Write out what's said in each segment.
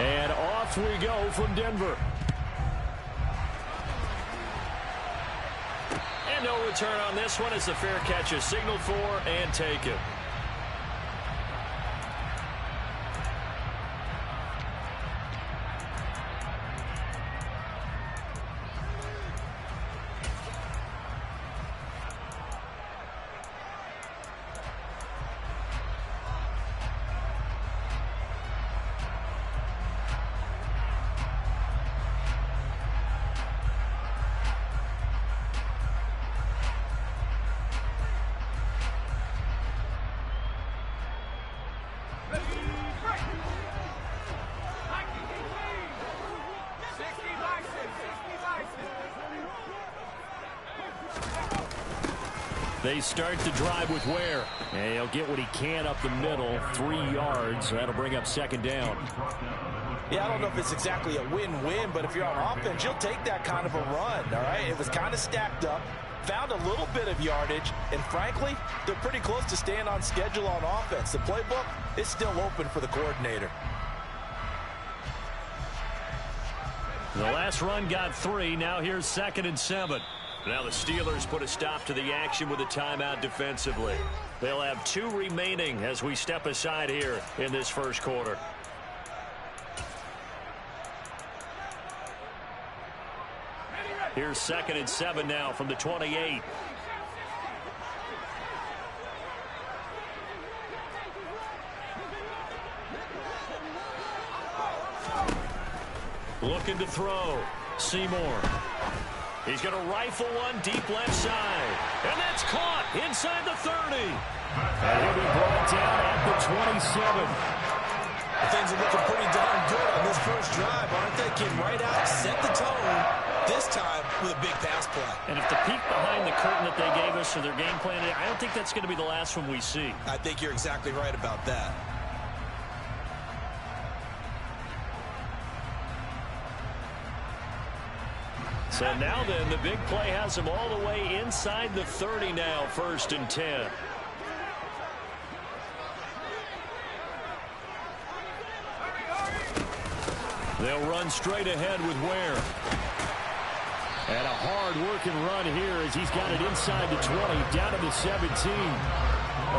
And off we go from Denver. And no return on this one as the fair catch is signaled for and taken. They start the drive with Ware. And he'll get what he can up the middle, 3 yards. That'll bring up second down. Yeah, I don't know if it's exactly a win-win, but if you're on offense, you'll take that kind of a run, all right? It was kind of stacked up, found a little bit of yardage, and frankly, they're pretty close to staying on schedule on offense. The playbook is still open for the coordinator. The last run got 3. Now here's 2nd and 7. Now the Steelers put a stop to the action with a timeout defensively. They'll have 2 remaining as we step aside here in this first quarter. Here's 2nd and 7 now from the 28. Looking to throw. Seymour. He's going to rifle one deep left side. And that's caught inside the 30. And he'll be brought down at the 27. Things are looking pretty darn good on this first drive, aren't they? Came right out, set the tone, this time with a big pass play. And if the peek behind the curtain that they gave us for their game plan, I don't think that's going to be the last one we see. I think you're exactly right about that. So now then, the big play has them all the way inside the 30 now, 1st and 10. They'll run straight ahead with Ware. And a hard-working run here as he's got it inside the 20, down to the 17.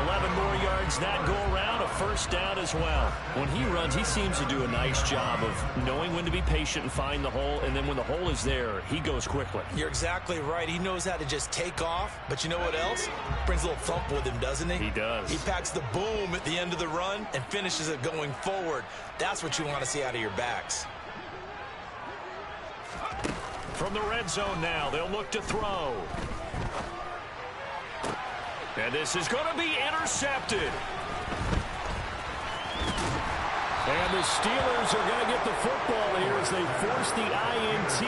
11 more yards that go around, a first down as well. When he runs, he seems to do a nice job of knowing when to be patient and find the hole, and then when the hole is there, he goes quickly. You're exactly right. He knows how to just take off, but you know what else? Brings a little thump with him, doesn't he? He does. He packs the boom at the end of the run and finishes it going forward. That's what you want to see out of your backs. From the red zone now, they'll look to throw. And this is going to be intercepted. And the Steelers are going to get the football here as they force the INT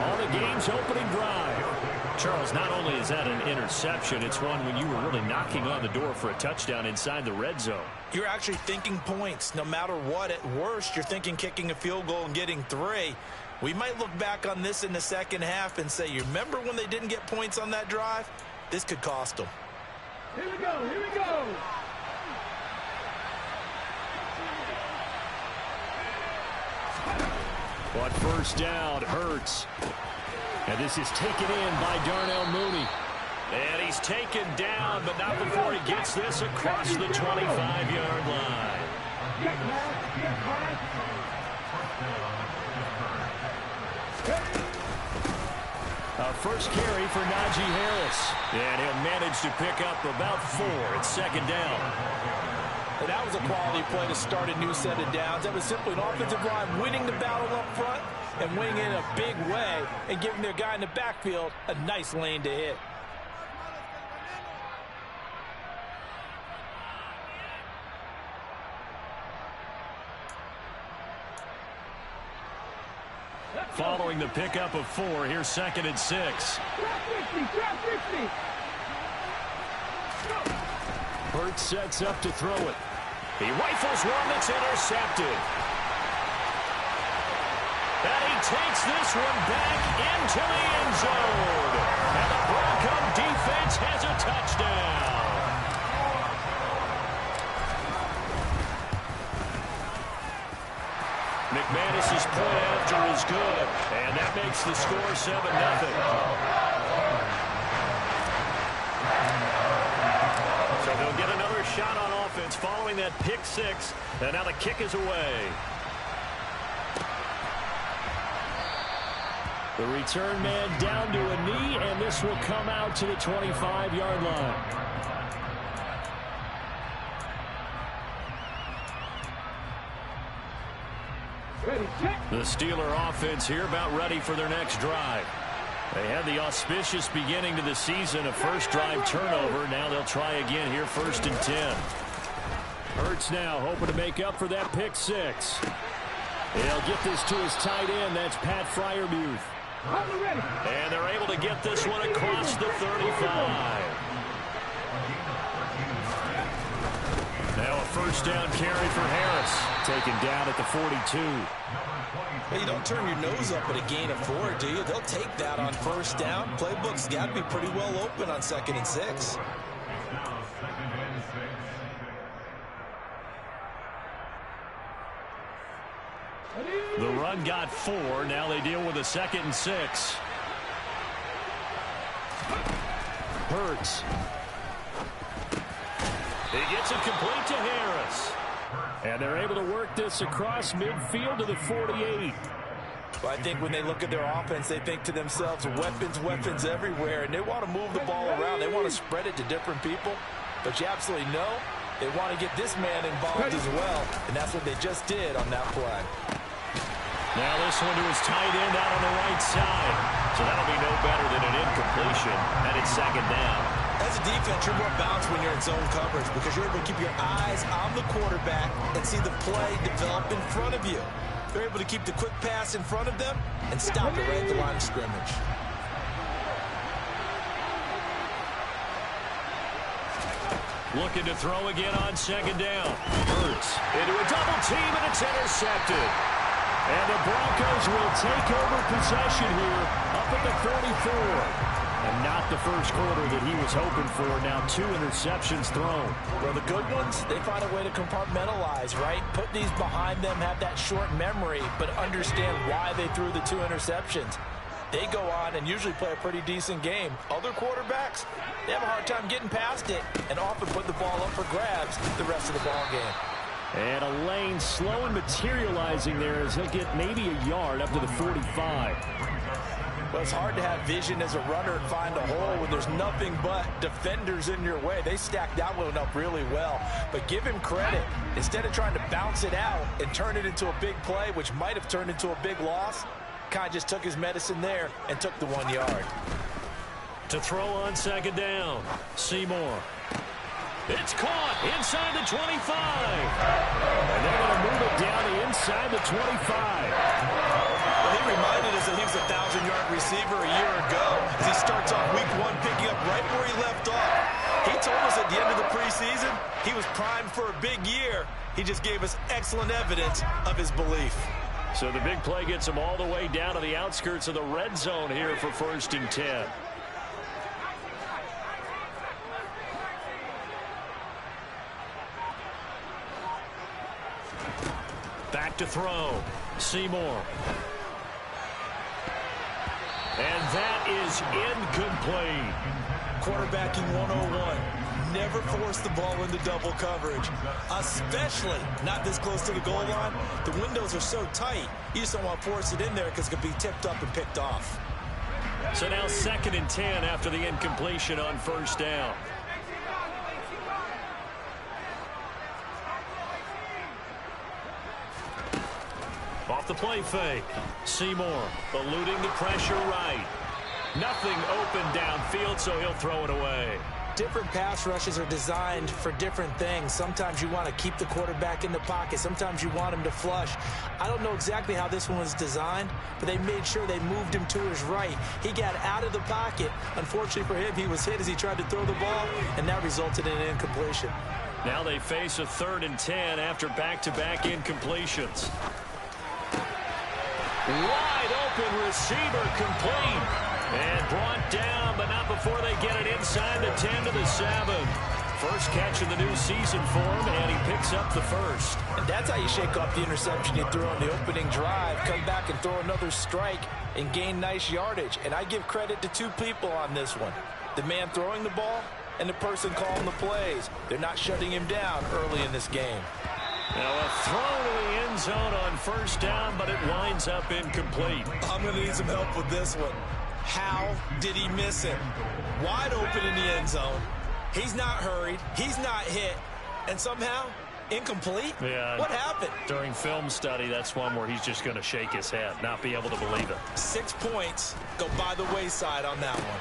on the game's opening drive. Charles, not only is that an interception, it's one when you were really knocking on the door for a touchdown inside the red zone. You're actually thinking points. No matter what, at worst, you're thinking kicking a field goal and getting 3. We might look back on this in the second half and say, you remember when they didn't get points on that drive? This could cost them. Here we go, here we go. But first down hurts. And this is taken in by Darnell Mooney. And he's taken down, but not before he gets this across the 25-yard line. First carry for Najee Harris. And he'll manage to pick up about 4. It's second down. And that was a quality play to start a new set of downs. That was simply an offensive line winning the battle up front and winning in a big way and giving their guy in the backfield a nice lane to hit. Following the pickup of 4, here's 2nd and 6. Hurts sets up to throw it. He rifles one that's intercepted. And he takes this one back into the end zone. And the Bronco defense has a touchdown. McManus's point after is good, and that makes the score 7-0. So they'll get another shot on offense following that pick six, and now the kick is away. The return man down to a knee, and this will come out to the 25-yard line. The Steeler offense here about ready for their next drive. They had the auspicious beginning to the season, a first drive turnover. Now they'll try again here, 1st and 10. Hurts now hoping to make up for that pick six. He'll get this to his tight end. That's Pat Freiermuth. And they're able to get this one across the 35. Now a first down carry for Harris. Taken down at the 42. Hey, you don't turn your nose up at a gain of 4, do you? They'll take that on first down. Playbook's got to be pretty well open on 2nd and 6. The run got 4. Now they deal with a 2nd and 6. Hurts. He gets it complete to Harris. And they're able to work this across midfield to the 48. Well, I think when they look at their offense, they think to themselves, weapons everywhere, and they want to move the ball around. They want to spread it to different people. But you absolutely know they want to get this man involved as well, and that's what they just did on that play. Now this one to his tight end out on the right side. So that'll be no better than an incompletion, and it's 2nd down. As a defense, you're more balanced when you're in zone coverage because you're able to keep your eyes on the quarterback and see the play develop in front of you. They're able to keep the quick pass in front of them and stop it right at the line of scrimmage. Looking to throw again on 2nd down. Hurts into a double team, and it's intercepted. And the Broncos will take over possession here up at the 44. And not the first quarter that he was hoping for. Now 2 interceptions thrown. Well, the good ones, they find a way to compartmentalize, right? Put these behind them, have that short memory, but understand why they threw the 2 interceptions. They go on and usually play a pretty decent game. Other quarterbacks, they have a hard time getting past it and often put the ball up for grabs the rest of the ball game. And a lane slow and materializing there as he'll get maybe a yard up to the 45. Well, it's hard to have vision as a runner and find a hole when there's nothing but defenders in your way. They stacked that one up really well. But give him credit. Instead of trying to bounce it out and turn it into a big play, which might have turned into a big loss, Kai just took his medicine there and took the 1 yard. To throw on 2nd down, Seymour. It's caught inside the 25. And they're going to move it down the inside the 25. Well, he reminded us that he was a 1,000-yard receiver a year ago as he starts off week 1 picking up right where he left off. He told us at the end of the preseason he was primed for a big year. He just gave us excellent evidence of his belief. So the big play gets him all the way down to the outskirts of the red zone here for 1st and 10. Back to throw. Seymour. And that is incomplete. Quarterbacking 101. Never force the ball into double coverage, especially not this close to the goal line. The windows are so tight, you just don't want to force it in there because it could be tipped up and picked off. So now 2nd and 10 after the incompletion on 1st down. Off the play fake. Seymour eluding the pressure right. Nothing open downfield, so he'll throw it away. Different pass rushes are designed for different things. Sometimes you want to keep the quarterback in the pocket. Sometimes you want him to flush. I don't know exactly how this one was designed, but they made sure they moved him to his right. He got out of the pocket. Unfortunately for him, he was hit as he tried to throw the ball, and that resulted in an incompletion. Now they face a 3rd and 10 after back-to-back incompletions. Wide open receiver complete. And brought down, but not before they get it inside the 10 to the 7. First catch of the new season for him, and he picks up the first. And that's how you shake off the interception he threw on the opening drive, come back and throw another strike and gain nice yardage. And I give credit to two people on this one. The man throwing the ball and the person calling the plays. They're not shutting him down early in this game. Now a throw to the end zone on first down, but it winds up incomplete. I'm going to need some help with this one. How did he miss him? Wide open in the end zone. He's not hurried. He's not hit. And somehow, incomplete? Yeah. What happened? During film study, that's one where he's just going to shake his head, not be able to believe it. 6 points go by the wayside on that one.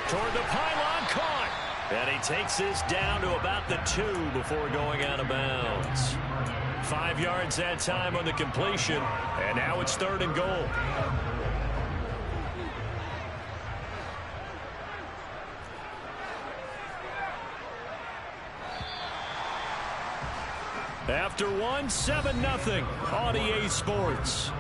Toward the pylon, caught. And he takes this down to about the 2 before going out of bounds. 5 yards that time on the completion, and now it's 3rd and goal. After one, 7-0 on EA Sports.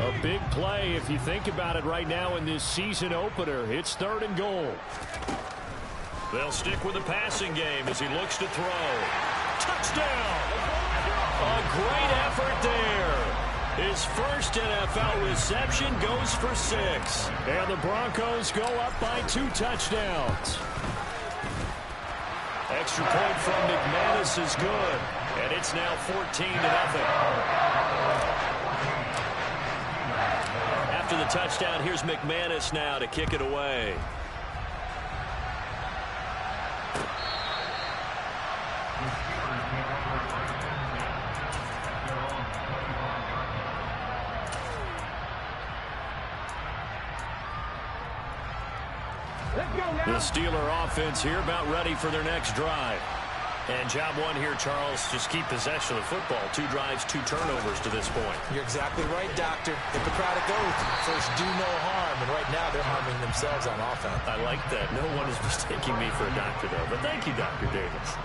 A big play if you think about it right now in this season opener. It's 3rd and goal. They'll stick with the passing game as he looks to throw. Touchdown! A great effort there. His first NFL reception goes for 6. And the Broncos go up by 2 touchdowns. Extra point from McManus is good. And it's now 14-0. After the touchdown, here's McManus now to kick it away. The Steeler offense here about ready for their next drive. And job one here, Charles, just keep possession of the football. 2 drives, 2 turnovers to this point. You're exactly right, Doctor. Hippocratic oath. First, do no harm. And right now, they're harming themselves on offense. I like that. No one is mistaking me for a doctor, though. But thank you, Dr. Davis.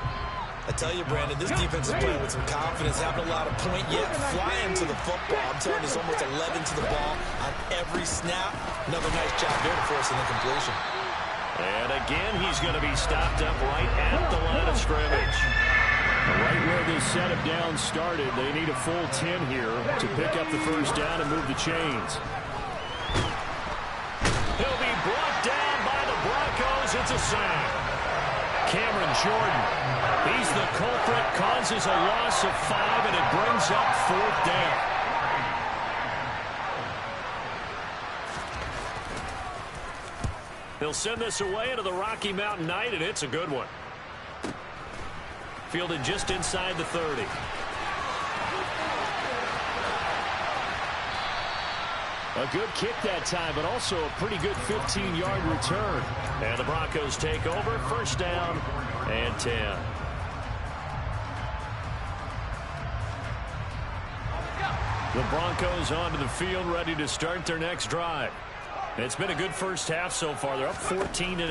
I tell you, Brandon, this defense is playing with some confidence, haven't allowed a point yet, flying to the football. I'm telling you, it's almost 11 to the ball on every snap. Another nice job there to force an incompletion. And again, he's going to be stopped up right at the line of scrimmage. Right where this set of downs started, they need a full 10 here to pick up the first down and move the chains. He'll be brought down by the Broncos. It's a sack. Cameron Jordan, he's the culprit, causes a loss of 5, and it brings up 4th down. He'll send this away into the Rocky Mountain Night, and it's a good one. Fielded just inside the 30. A good kick that time, but also a pretty good 15-yard return. And the Broncos take over, first down and 10. The Broncos onto the field, ready to start their next drive. It's been a good first half so far. They're up 14-0.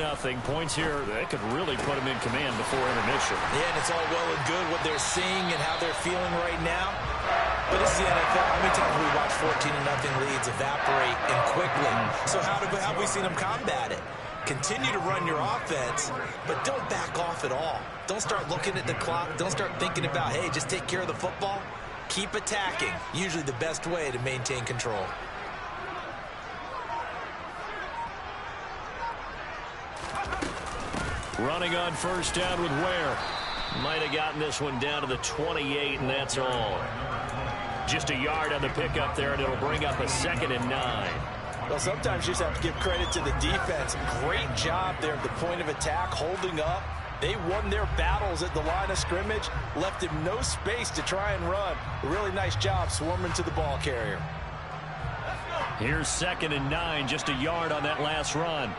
Points here, they could really put them in command before intermission. Yeah, and it's all well and good what they're seeing and how they're feeling right now. But it's the NFL. How many times have we watched 14-0 leads evaporate and quickly? So how have we seen them combat it? Continue to run your offense, but don't back off at all. Don't start looking at the clock. Don't start thinking about, hey, just take care of the football. Keep attacking. Usually the best way to maintain control. Running on first down with Ware. Might have gotten this one down to the 28, and that's all. Just a yard on the pickup there, and it'll bring up a 2nd and 9. Well, sometimes you just have to give credit to the defense. Great job there at the point of attack, holding up. They won their battles at the line of scrimmage, left him no space to try and run. A really nice job swarming to the ball carrier. Here's 2nd and 9, just a yard on that last run.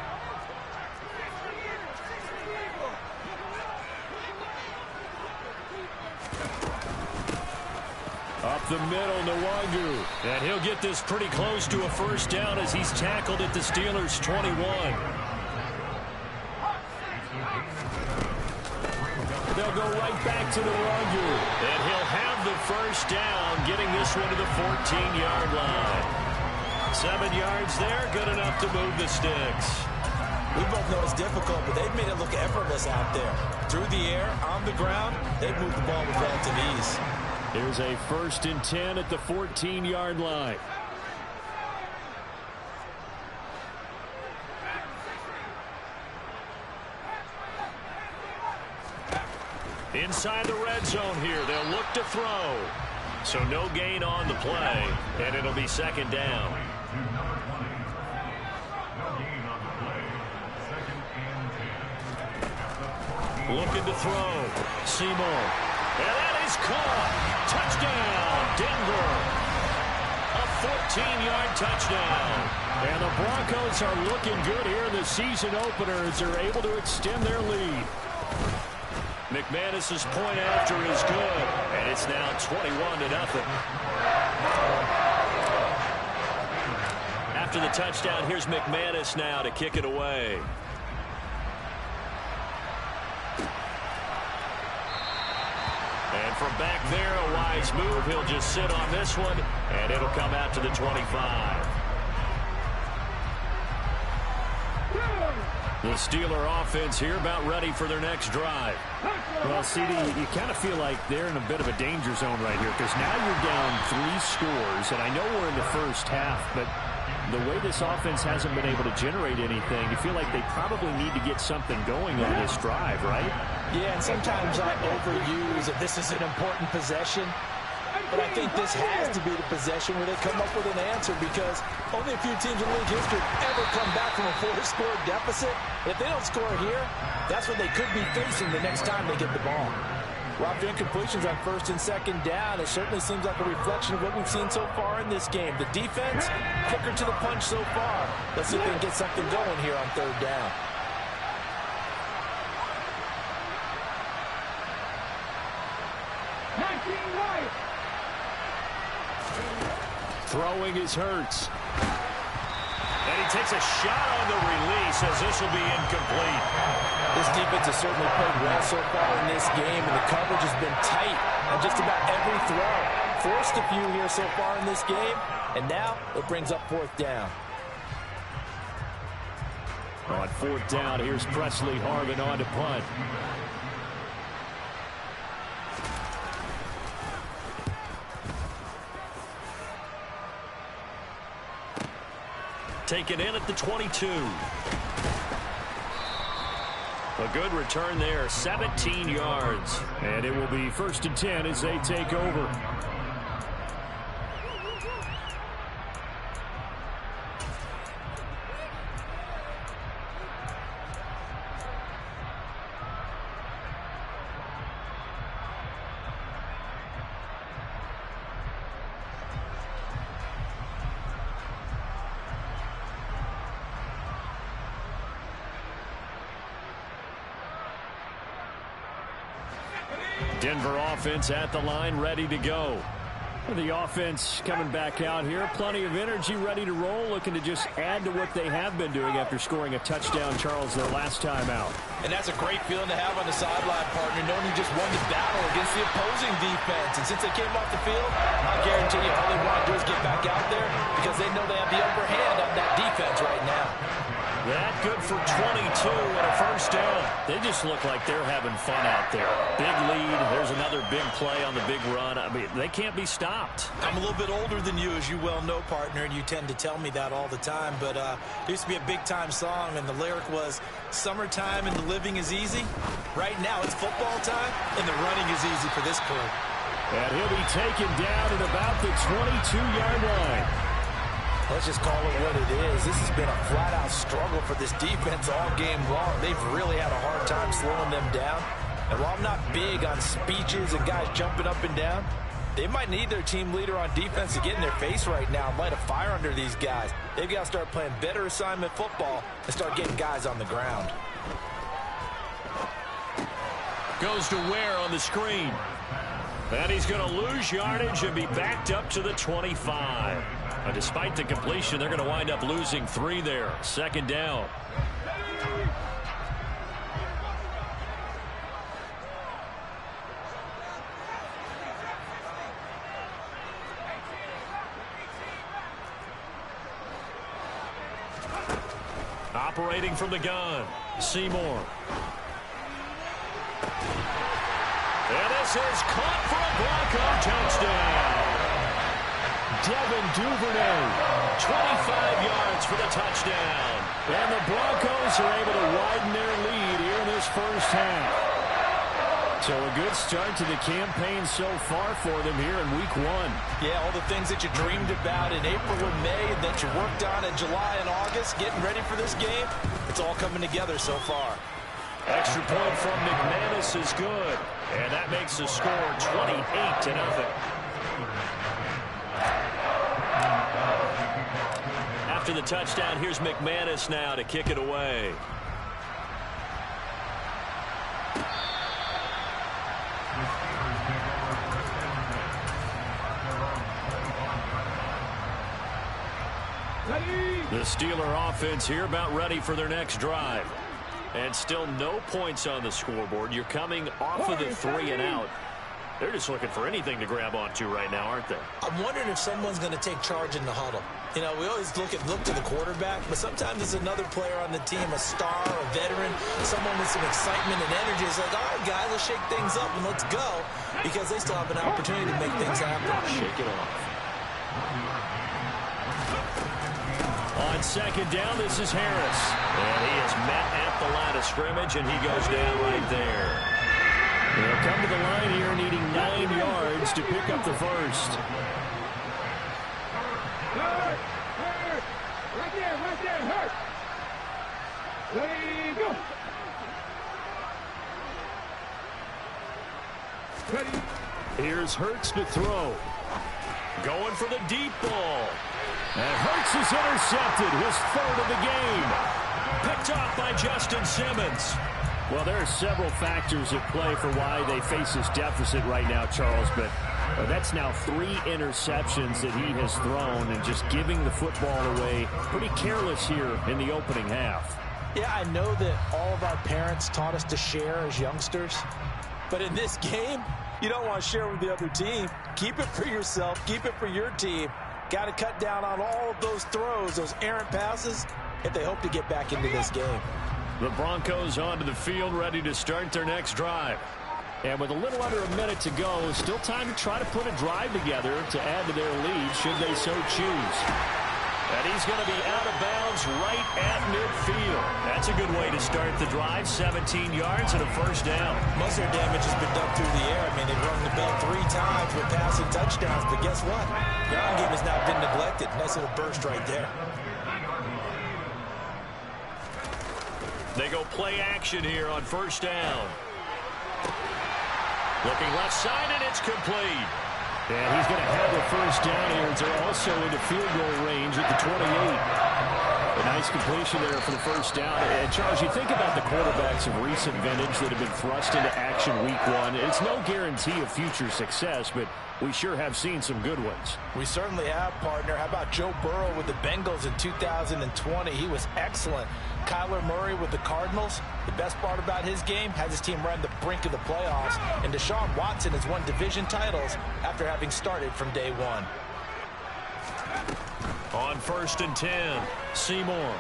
Up the middle, Nwangu. And he'll get this pretty close to a first down as he's tackled at the Steelers' 21. They'll go right back to Nwangu. And he'll have the first down, getting this one to the 14-yard line. 7 yards there, good enough to move the sticks. We both know it's difficult, but they've made it look effortless out there. Through the air, on the ground, they've moved the ball with relative ease. Here's a 1st and 10 at the 14-yard line. Inside the red zone here, they'll look to throw. So no gain on the play, and it'll be 2nd down. Looking to throw. Seymour. And that is caught. Touchdown, Denver. A 14-yard touchdown. And the Broncos are looking good here in the season opener as they're able to extend their lead. McManus's point after is good, and it's now 21-0. After the touchdown, here's McManus now to kick it away. And from back there, a wise move. He'll just sit on this one, and it'll come out to the 25. The Steeler offense here about ready for their next drive. Well, CD, you kind of feel like they're in a bit of a danger zone right here because now you're down 3 scores, and I know we're in the first half, but the way this offense hasn't been able to generate anything, you feel like they probably need to get something going on this drive, right? Yeah, and sometimes I overuse that this is an important possession. But I think this has to be the possession where they come up with an answer because only a few teams in league history ever come back from a 4-score deficit. If they don't score here, that's what they could be facing the next time they get the ball. Well, after incompletions on 1st and 2nd down, it certainly seems like a reflection of what we've seen so far in this game. The defense, quicker to the punch so far. Let's see if they can get something going here on 3rd down. Throwing is Hurts. And he takes a shot on the release as this will be incomplete. This defense has certainly played well so far in this game, and the coverage has been tight on just about every throw. Forced a few here so far in this game, and now it brings up 4th down. On 4th down, here's Presley Harvin on to punt. Taken in at the 22. A good return there, 17 yards. And it will be 1st and 10 as they take over. Denver offense at the line, ready to go. The offense coming back out here. Plenty of energy, ready to roll, looking to just add to what they have been doing after scoring a touchdown, Charles, their last time out. And that's a great feeling to have on the sideline, partner, knowing you just won the battle against the opposing defense. And since they came off the field, I guarantee you all they want to do is get back out there because they know they have the upper hand on that defense right now. That good for 22 and a first down. They just look like they're having fun out there. Big lead. There's another big play on the big run. I mean, they can't be stopped. I'm a little bit older than you, as you well know, partner, and you tend to tell me that all the time. But there used to be a big-time song, and the lyric was, "Summertime and the living is easy." Right now, it's football time, and the running is easy for this crew. And he'll be taken down at about the 22-yard line. Let's just call it what it is. This has been a flat-out struggle for this defense all game long. They've really had a hard time slowing them down. And while I'm not big on speeches and guys jumping up and down, they might need their team leader on defense to get in their face right now and light a fire under these guys. They've got to start playing better assignment football and start getting guys on the ground. Goes to Ware on the screen. And he's going to lose yardage and be backed up to the 25. Despite the completion, they're going to wind up losing 3 there. Second down. Operating from the gun, Seymour. And this is caught for a Bronco touchdown. Devin Duvernay, 25 yards for the touchdown. And the Broncos are able to widen their lead here in this first half. So a good start to the campaign so far for them here in week 1. Yeah, all the things that you dreamed about in April and May and that you worked on in July and August, getting ready for this game, it's all coming together so far. Extra point from McManus is good. And that makes the score 28-0. After the touchdown, here's McManus now to kick it away. The Steeler offense here about ready for their next drive. And still no points on the scoreboard. You're coming off of the 3 and out. They're just looking for anything to grab onto right now, aren't they? I'm wondering if someone's going to take charge in the huddle. You know, we always look to the quarterback, but sometimes it's another player on the team, a star, a veteran, someone with some excitement and energy. It's like, all right, guys, let's shake things up and let's go, because they still have an opportunity to make things happen. Shake it off. On second down, this is Harris. And he is met at the line of scrimmage, and he goes down right there. They'll come to the line here needing 9 yards to pick up the first. Hurt! Right there, hurt! Ready, go! Ready. Here's Hurts to throw. Going for the deep ball. And Hurts is intercepted, his 3rd of the game. Picked off by Justin Simmons. Well, there are several factors at play for why they face this deficit right now, Charles, but that's now 3 interceptions that he has thrown and just giving the football away pretty careless here in the opening half. Yeah, I know that all of our parents taught us to share as youngsters, but in this game, you don't want to share with the other team. Keep it for yourself. Keep it for your team. Got to cut down on all of those throws, those errant passes, if they hope to get back into this game. The Broncos onto the field, ready to start their next drive. And with a little under a minute to go, still time to try to put a drive together to add to their lead, should they so choose. And he's going to be out of bounds right at midfield. That's a good way to start the drive. 17 yards and a first down. Most of their damage has been done through the air. I mean, they've rung the bell 3 times with passing touchdowns, but guess what? Ground game has not been neglected. Nice little burst right there. They go play action here on first down. Looking left side, and it's complete. And he's going to have a first down here as they're also into field goal range at the 28. A nice completion there for the first down. And, Charles, you think about the quarterbacks of recent vintage that have been thrust into action week 1. It's no guarantee of future success, but we sure have seen some good ones. We certainly have, partner. How about Joe Burrow with the Bengals in 2020? He was excellent. Kyler Murray with the Cardinals. The best part about his game, has his team run the brink of the playoffs. And Deshaun Watson has won division titles after having started from day 1. On first and 10, Seymour.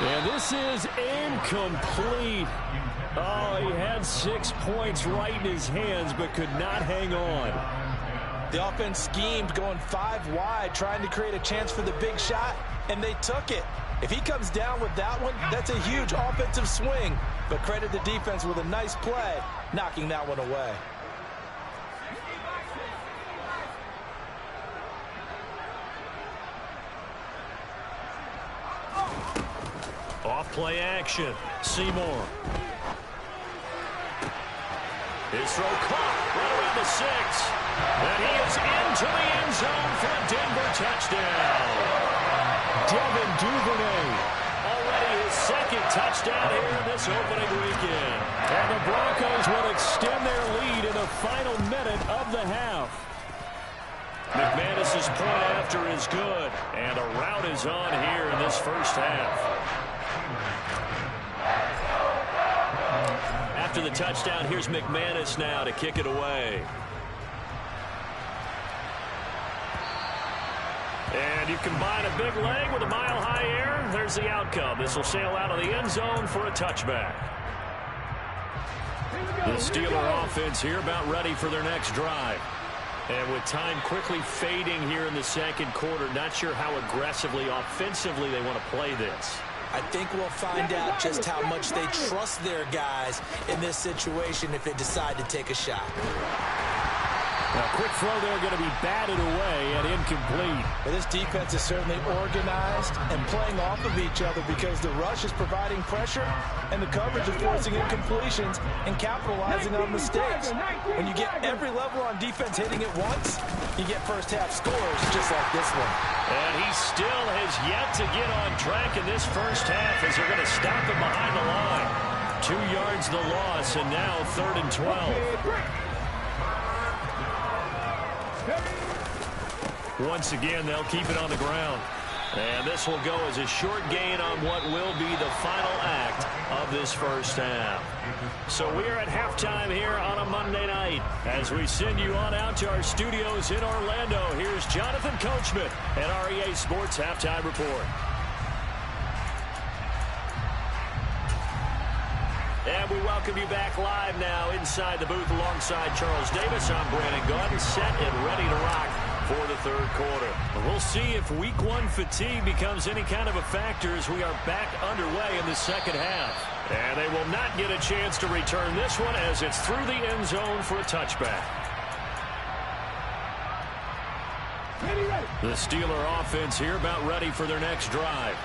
And this is incomplete. Oh, he had 6 points right in his hands, but could not hang on. The offense schemed, going 5 wide, trying to create a chance for the big shot, and they took it. If he comes down with that one, that's a huge offensive swing. But credit the defense with a nice play, knocking that one away. Off play action, Seymour. His throw caught right around the 6. And he is into the end zone for a Denver touchdown. Devin Duvernay, already his 2nd touchdown here in this opening weekend. And the Broncos will extend their lead in the final minute of the half. McManus's point after is good, and a rout is on here in this first half. After the touchdown, here's McManus now to kick it away. And you combine a big leg with a mile-high air, there's the outcome. This will sail out of the end zone for a touchback. The Steeler offense here about ready for their next drive. And with time quickly fading here in the second quarter, not sure how aggressively, offensively they want to play this. I think we'll find out just how much they trust their guys in this situation if they decide to take a shot. A quick throw there going to be batted away and incomplete. But this defense is certainly organized and playing off of each other because the rush is providing pressure and the coverage is forcing incompletions and capitalizing on mistakes. When you get every level on defense hitting at once, you get first half scores just like this one. And he still has yet to get on track in this first half as they're going to stop him behind the line. 2 yards the loss, and now 3rd and 12. Once again, they'll keep it on the ground. And this will go as a short gain on what will be the final act of this first half. So we're at halftime here on a Monday night. As we send you on out to our studios in Orlando, here's Jonathan Coachman at REA Sports Halftime Report. And we welcome you back live now inside the booth alongside Charles Davis. I'm Brandon Gaudin, set and ready to rock for the third quarter. We'll see if week one fatigue becomes any kind of a factor as we are back underway in the second half. And they will not get a chance to return this one as it's through the end zone for a touchback. The Steeler offense here about ready for their next drive.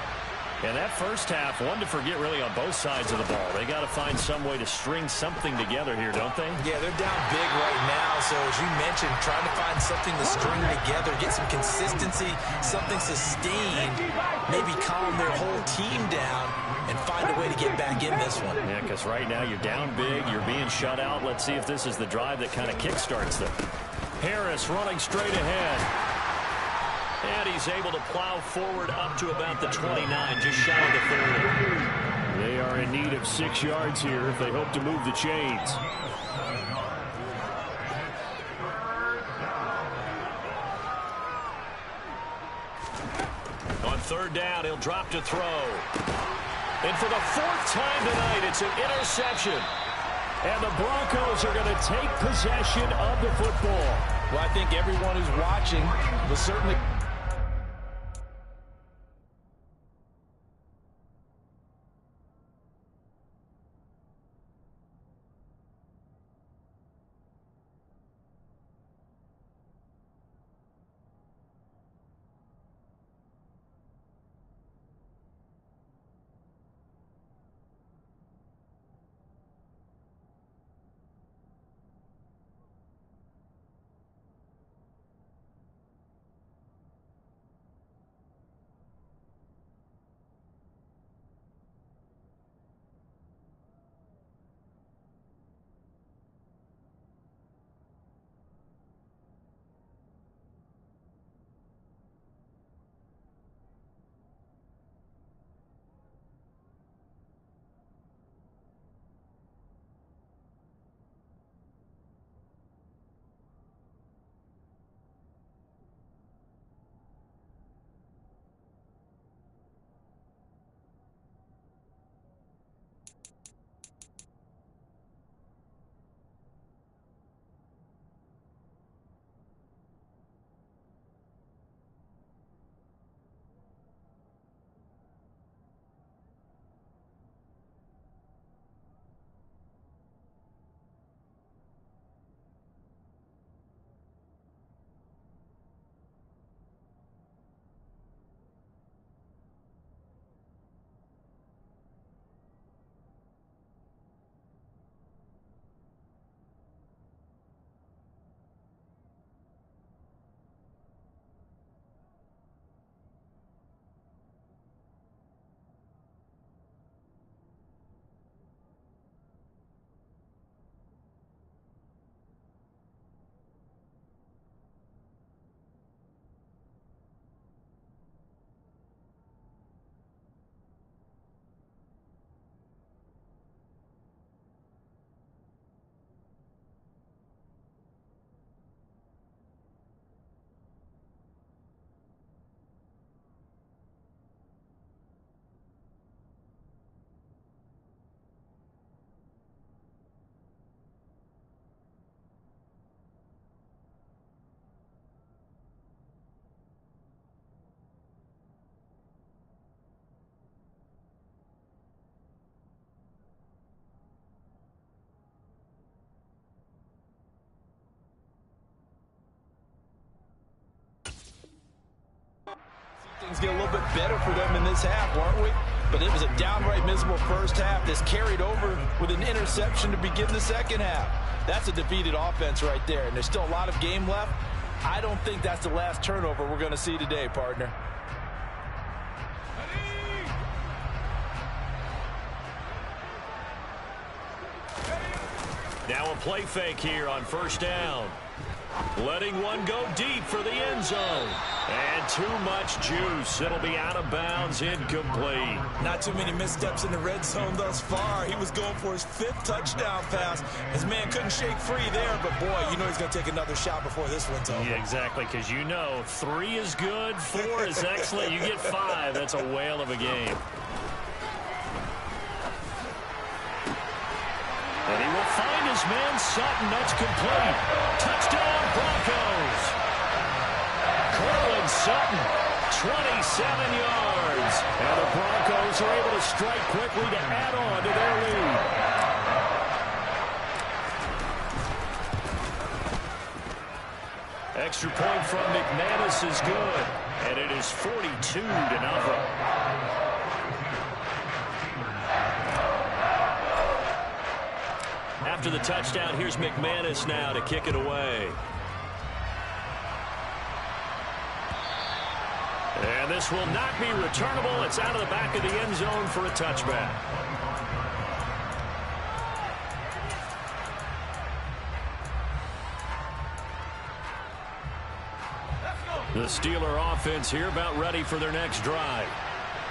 And that first half, one to forget really on both sides of the ball. They got to find some way to string something together here, don't they? Yeah, they're down big right now. So as you mentioned, trying to find something to string together, get some consistency, something sustained, maybe calm their whole team down and find a way to get back in this one. Yeah, because right now you're down big, you're being shut out. Let's see if this is the drive that kind of kickstarts them. Harris running straight ahead. And he's able to plow forward up to about the 29, just shy of the 30. They are in need of 6 yards here if they hope to move the chains. On 3rd down, he'll drop to throw. And for the 4th time tonight, it's an interception. And the Broncos are going to take possession of the football. Well, I think everyone who's watching was certainly... Things get a little bit better for them in this half, aren't we? But it was a downright miserable first half. This carried over with an interception to begin the second half. That's a defeated offense right there, and there's still a lot of game left. I don't think that's the last turnover we're going to see today, partner. Now a play fake here on first down. Letting one go deep for the end zone. And too much juice. It'll be out of bounds, incomplete. Not too many missteps in the red zone thus far. He was going for his 5th touchdown pass. His man couldn't shake free there, but boy, you know he's going to take another shot before this one's over. Yeah, exactly, because you know 3 is good, 4 is excellent. You get 5. That's a whale of a game. And he will find his man Sutton. That's complete. Touchdown, Broncos. Cortland Sutton, 27 yards. And the Broncos are able to strike quickly to add on to their lead. Extra point from McManus is good. And it is 42-0. After the touchdown, here's McManus now to kick it away. And this will not be returnable. It's out of the back of the end zone for a touchback. The Steeler offense here about ready for their next drive.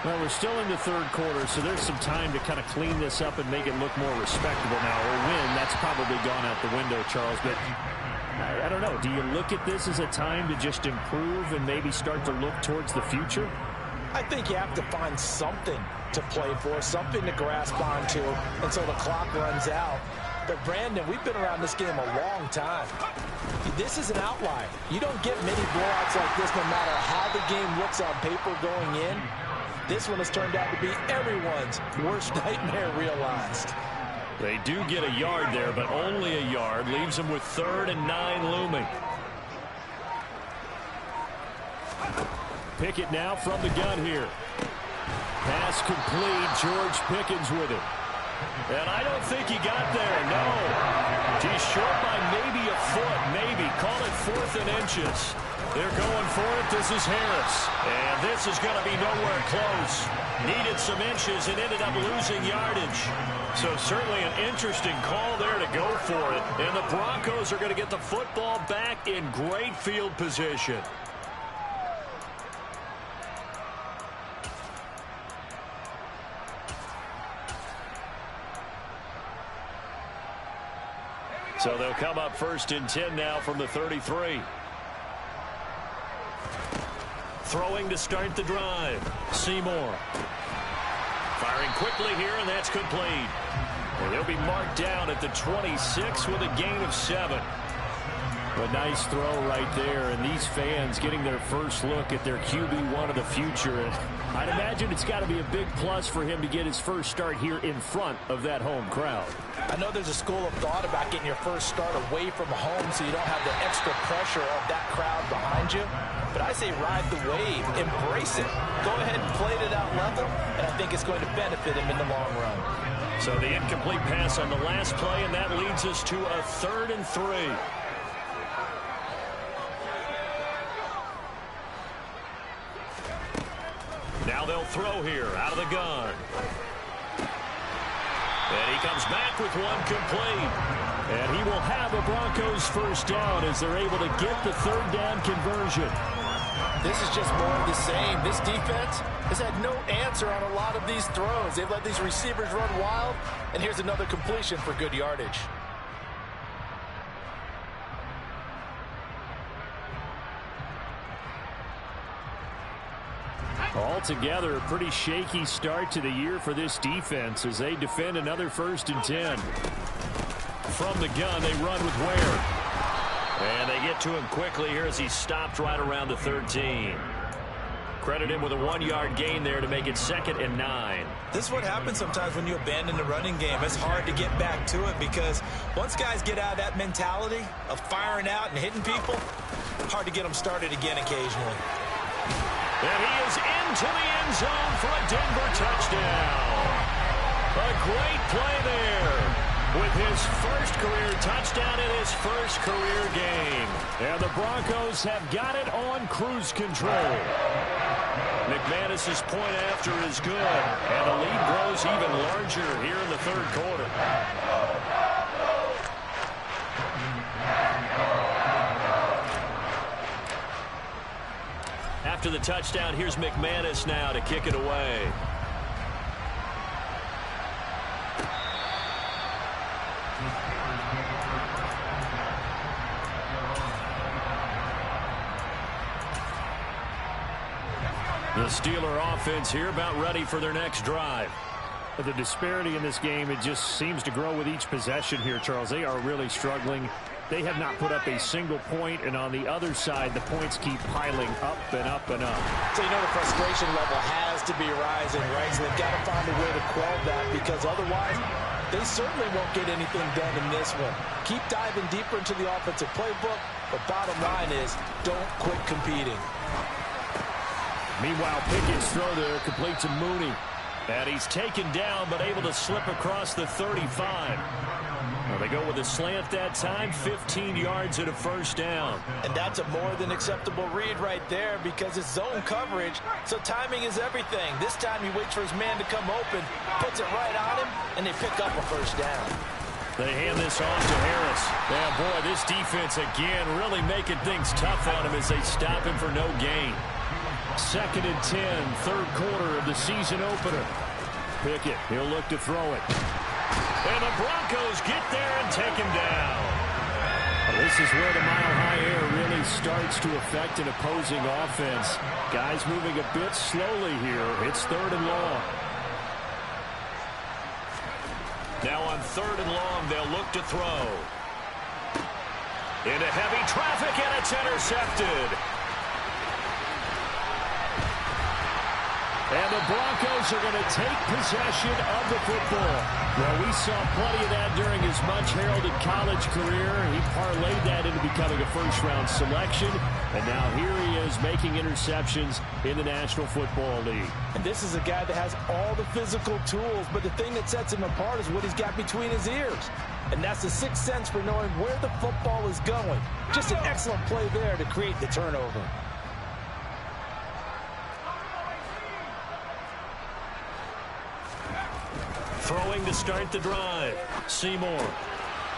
Well, we're still in the third quarter, so there's some time to kind of clean this up and make it look more respectable now. Or win, that's probably gone out the window, Charles. But I don't know. Do you look at this as a time to just improve and maybe start to look towards the future? I think you have to find something to play for, something to grasp onto until the clock runs out. But, Brandon, we've been around this game a long time. This is an outlier. You don't get many blowouts like this no matter how the game looks on paper going in. This one has turned out to be everyone's worst nightmare realized. They do get a yard there, but only a yard. Leaves them with 3rd and 9 looming. Pickett now from the gun here. Pass complete. George Pickens with it. And I don't think he got there, no. He's short by maybe a foot, maybe. Call it 4th and inches. They're going for it. This is Harris. And this is going to be nowhere close. Needed some inches and ended up losing yardage. So certainly an interesting call there to go for it. And the Broncos are going to get the football back in great field position. So they'll come up 1st and 10 now from the 33. Throwing to start the drive. Seymour. Firing quickly here, and that's complete. Well, they'll be marked down at the 26 with a gain of 7. A nice throw right there, and these fans getting their first look at their QB1 of the future. And I'd imagine it's got to be a big plus for him to get his first start here in front of that home crowd. I know there's a school of thought about getting your first start away from home so you don't have the extra pressure of that crowd behind you. But I say ride the wave, embrace it. Go ahead and play to that level, and I think it's going to benefit him in the long run. So the incomplete pass on the last play, and that leads us to a 3rd and 3. Now they'll throw here out of the gun. And he comes back with one complete. And he will have a Broncos first down as they're able to get the 3rd down conversion. This is just more of the same. This defense has had no answer on a lot of these throws. They've let these receivers run wild. And here's another completion for good yardage. Altogether, a pretty shaky start to the year for this defense as they defend another 1st and 10. From the gun, they run with Ware. And they get to him quickly here as he stopped right around the 13. Credit him with a 1-yard gain there to make it 2nd and 9. This is what happens sometimes when you abandon the running game. It's hard to get back to it because once guys get out of that mentality of firing out and hitting people, hard to get them started again occasionally. And he is into the end zone for a Denver touchdown. A great play there with his first career touchdown in his first career game. And the Broncos have got it on cruise control. McManus's point after is good, and the lead grows even larger here in the third quarter. After the touchdown, here's McManus now to kick it away. The Steeler offense here about ready for their next drive. The disparity in this game, it just seems to grow with each possession here, Charles. They are really struggling. They have not put up a single point, and on the other side, the points keep piling up and up and up. So you know the frustration level has to be rising, right? So they've got to find a way to quell that, because otherwise they certainly won't get anything done in this one. Keep diving deeper into the offensive playbook, but bottom line is don't quit competing. Meanwhile, Pickett's throw there complete to Mooney. And he's taken down, but able to slip across the 35. Well, they go with a slant that time, 15 yards and a first down. And that's a more than acceptable read right there, because it's zone coverage, so timing is everything. This time he waits for his man to come open, puts it right on him, and they pick up a first down. They hand this off to Harris. Yeah, boy, this defense again really making things tough on him as they stop him for no gain. 2nd and 10, third quarter of the season opener. Pickett, he'll look to throw it. And the Broncos get there and take him down. Well, this is where the mile-high air really starts to affect an opposing offense. Guys moving a bit slowly here. It's 3rd and long. Now on 3rd and long, they'll look to throw. Into heavy traffic, and it's intercepted. And the Broncos are going to take possession of the football. Well, we saw plenty of that during his much-heralded college career. He parlayed that into becoming a first-round selection. And now here he is making interceptions in the National Football League. And this is a guy that has all the physical tools, but the thing that sets him apart is what he's got between his ears. And that's the sixth sense for knowing where the football is going. Just an excellent play there to create the turnover. Throwing to start the drive. Seymour.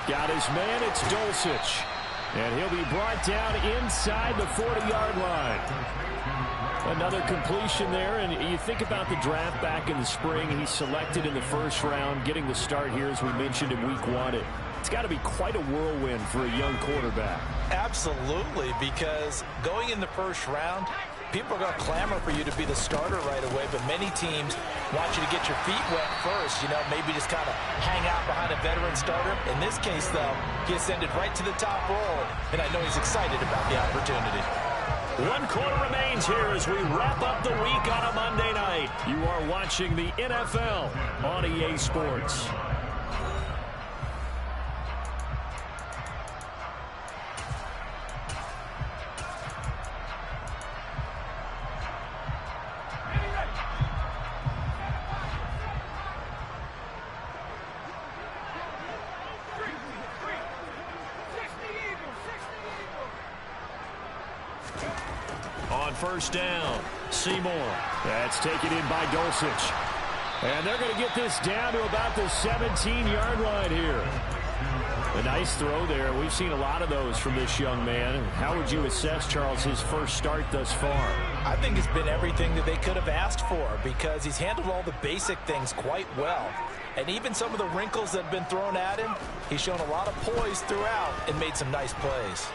Got his man. It's Dulcich. And he'll be brought down inside the 40-yard line. Another completion there. And you think about the draft back in the spring. He's selected in the first round, getting the start here, as we mentioned, in week 1. It's got to be quite a whirlwind for a young quarterback. Absolutely, because going in the first round, people are going to clamor for you to be the starter right away, but many teams want you to get your feet wet first, maybe just kind of hang out behind a veteran starter. In this case, though, he ascended right to the top role, and I know he's excited about the opportunity. 1 quarter remains here as we wrap up the week on a Monday night. You are watching the NFL on EA Sports. First down, Seymour. That's taken in by Dulcich. And they're going to get this down to about the 17-yard line here. A nice throw there. We've seen a lot of those from this young man. How would you assess, Charles, his first start thus far? I think it's been everything that they could have asked for, because he's handled all the basic things quite well. And even some of the wrinkles that have been thrown at him, he's shown a lot of poise throughout and made some nice plays.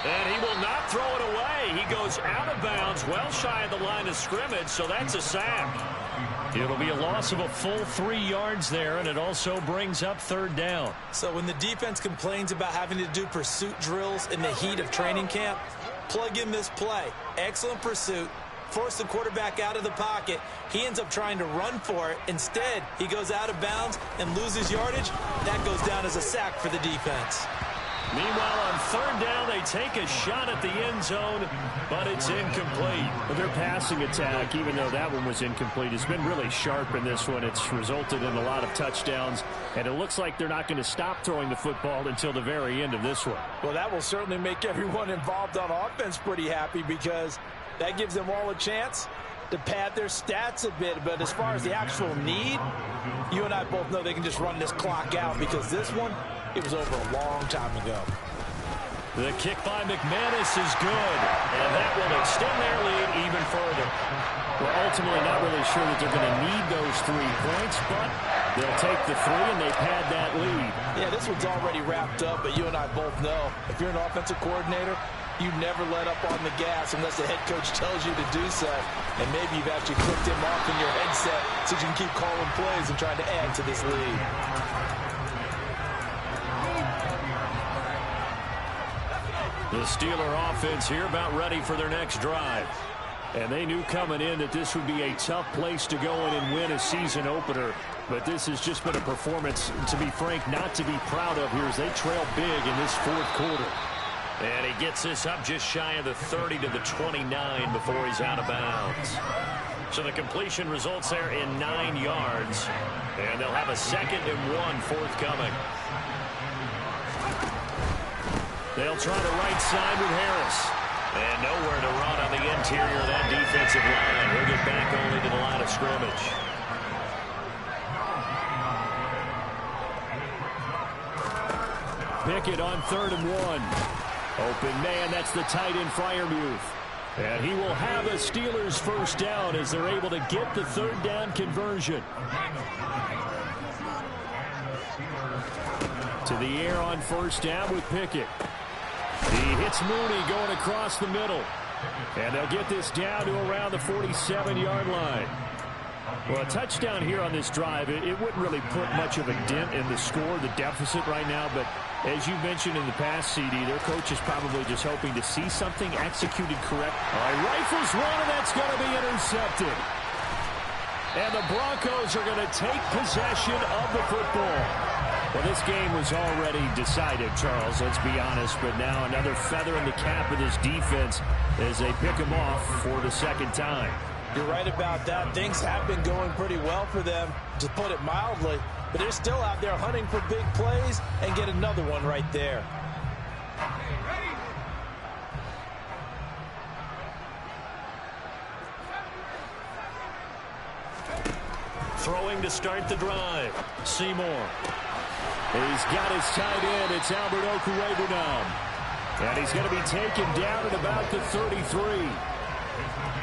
And he will not throw it away. He goes out of bounds, well shy of the line of scrimmage, so that's a sack. It'll be a loss of a full 3 yards there, and it also brings up 3rd down. So when the defense complains about having to do pursuit drills in the heat of training camp, plug in this play. Excellent pursuit. Force the quarterback out of the pocket. He ends up trying to run for it. Instead, he goes out of bounds and loses yardage. That goes down as a sack for the defense. Meanwhile, on third down, they take a shot at the end zone, but it's incomplete. But their passing attack, even though that one was incomplete, has been really sharp in this one. It's resulted in a lot of touchdowns, and it looks like they're not going to stop throwing the football until the very end of this one. Well, that will certainly make everyone involved on offense pretty happy, because that gives them all a chance to pad their stats a bit. But as far as the actual need, you and I both know they can just run this clock out, because this one, it was over a long time ago. The kick by McManus is good, and that will extend their lead even further. We're ultimately not really sure that they're going to need those 3 points, but they'll take the 3 and they pad that lead. Yeah, this one's already wrapped up, but you and I both know if you're an offensive coordinator, you never let up on the gas unless the head coach tells you to do so. And maybe you've actually clicked him off in your headset so you can keep calling plays and trying to add to this lead. The Steeler offense here about ready for their next drive. And they knew coming in that this would be a tough place to go in and win a season opener. But this has just been a performance, to be frank, not to be proud of here as they trail big in this fourth quarter. And he gets this up just shy of the 30 to the 29 before he's out of bounds. So the completion results there in 9 yards. And they'll have a 2nd and 1 forthcoming. They'll try the right side with Harris. And nowhere to run on the interior of that defensive line. He'll get back only to the line of scrimmage. Pickett on 3rd and 1. Open man, that's the tight end Freiermuth. And he will have a Steelers first down as they're able to get the 3rd down conversion. To the air on 1st down with Pickett. He hits Mooney going across the middle. And they'll get this down to around the 47-yard line. Well, a touchdown here on this drive, it wouldn't really put much of a dent in the score, the deficit right now. But as you mentioned in the past, CD, their coach is probably just hoping to see something executed correct. All right, rifles one, and that's going to be intercepted. And the Broncos are going to take possession of the football. Well, this game was already decided, Charles, let's be honest. But now another feather in the cap of this defense as they pick him off for the 2nd time. You're right about that. Things have been going pretty well for them, to put it mildly. But they're still out there hunting for big plays and get another one right there. Throwing to start the drive. Seymour. He's got his tight end. It's Albert Okwuegbunam. And he's going to be taken down at about the 33.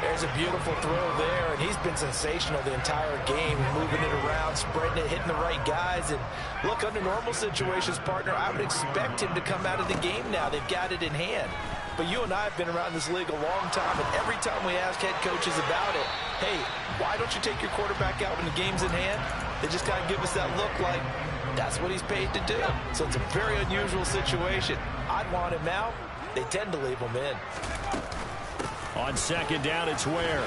There's a beautiful throw there, and he's been sensational the entire game, moving it around, spreading it, hitting the right guys. And look, under normal situations, partner, I would expect him to come out of the game now. They've got it in hand. But you and I have been around this league a long time, and every time we ask head coaches about it, hey, why don't you take your quarterback out when the game's in hand? They just kind of give us that look like that's what he's paid to do. So it's a very unusual situation. I'd want him out. They tend to leave him in. On 2nd down, it's Ware.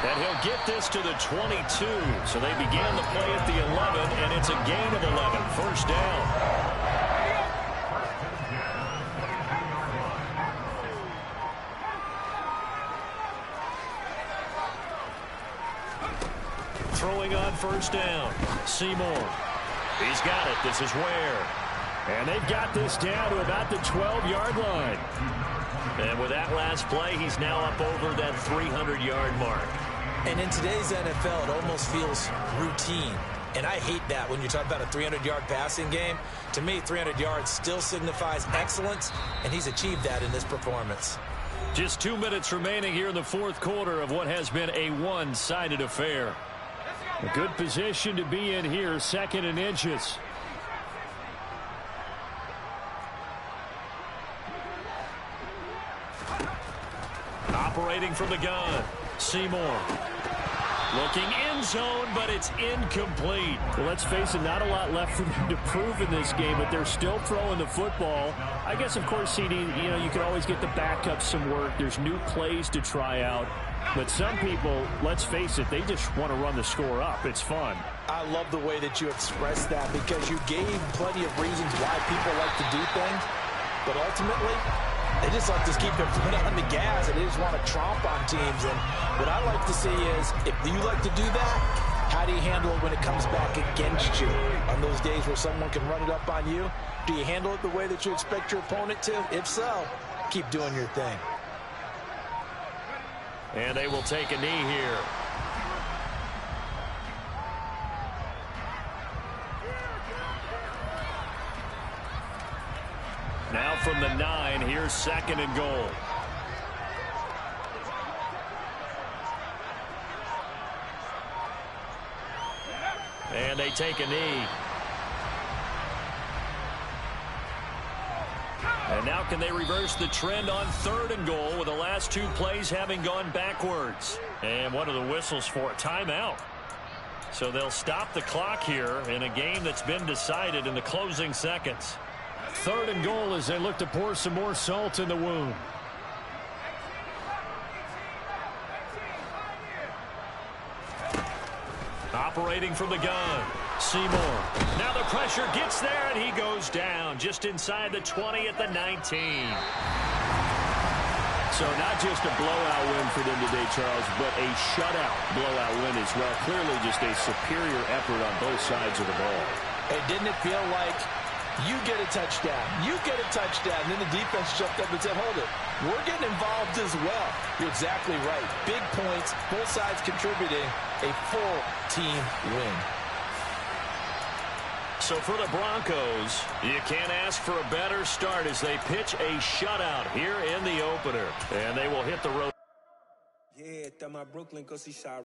And he'll get this to the 22. So they began the play at the 11, and it's a gain of 11. First down. Throwing on 1st down. Seymour. He's got it. This is Ware. And they've got this down to about the 12-yard line. And with that last play, he's now up over that 300-yard mark. And in today's NFL, it almost feels routine. And I hate that when you talk about a 300-yard passing game. To me, 300 yards still signifies excellence, and he's achieved that in this performance. Just 2 minutes remaining here in the fourth quarter of what has been a one-sided affair. A good position to be in here, 2nd and inches. Operating from the gun, Seymour. Looking end zone, but it's incomplete. Well, let's face it, not a lot left for them to prove in this game, but they're still throwing the football. I guess, of course, CD, you know, you can always get the backup some work. There's new plays to try out. But some people, let's face it, they just want to run the score up. It's fun. I love the way that you expressed that because you gave plenty of reasons why people like to do things. But ultimately, they just like to keep their foot on the gas and they just want to tromp on teams. And what I like to see is, if you like to do that, how do you handle it when it comes back against you? On those days where someone can run it up on you, do you handle it the way that you expect your opponent to? If so, keep doing your thing. And they will take a knee here. Now from the 9, here's 2nd and goal. And they take a knee. And now can they reverse the trend on 3rd and goal with the last 2 plays having gone backwards? And what are the whistles for? Timeout. So they'll stop the clock here in a game that's been decided in the closing seconds. 3rd and goal as they look to pour some more salt in the wound. Operating from the gun, Seymour. Now the pressure gets there, and he goes down just inside the 20 at the 19. So not just a blowout win for them today, Charles, but a shutout blowout win as well. Clearly just a superior effort on both sides of the ball. And didn't it feel like you get a touchdown, you get a touchdown, and then the defense jumped up and said, hold it, we're getting involved as well. You're exactly right. Big points, both sides contributing, a full team win. So for the Broncos, you can't ask for a better start as they pitch a shutout here in the opener. And they will hit the road. Yeah, that my Brooklyn, 'cause he shot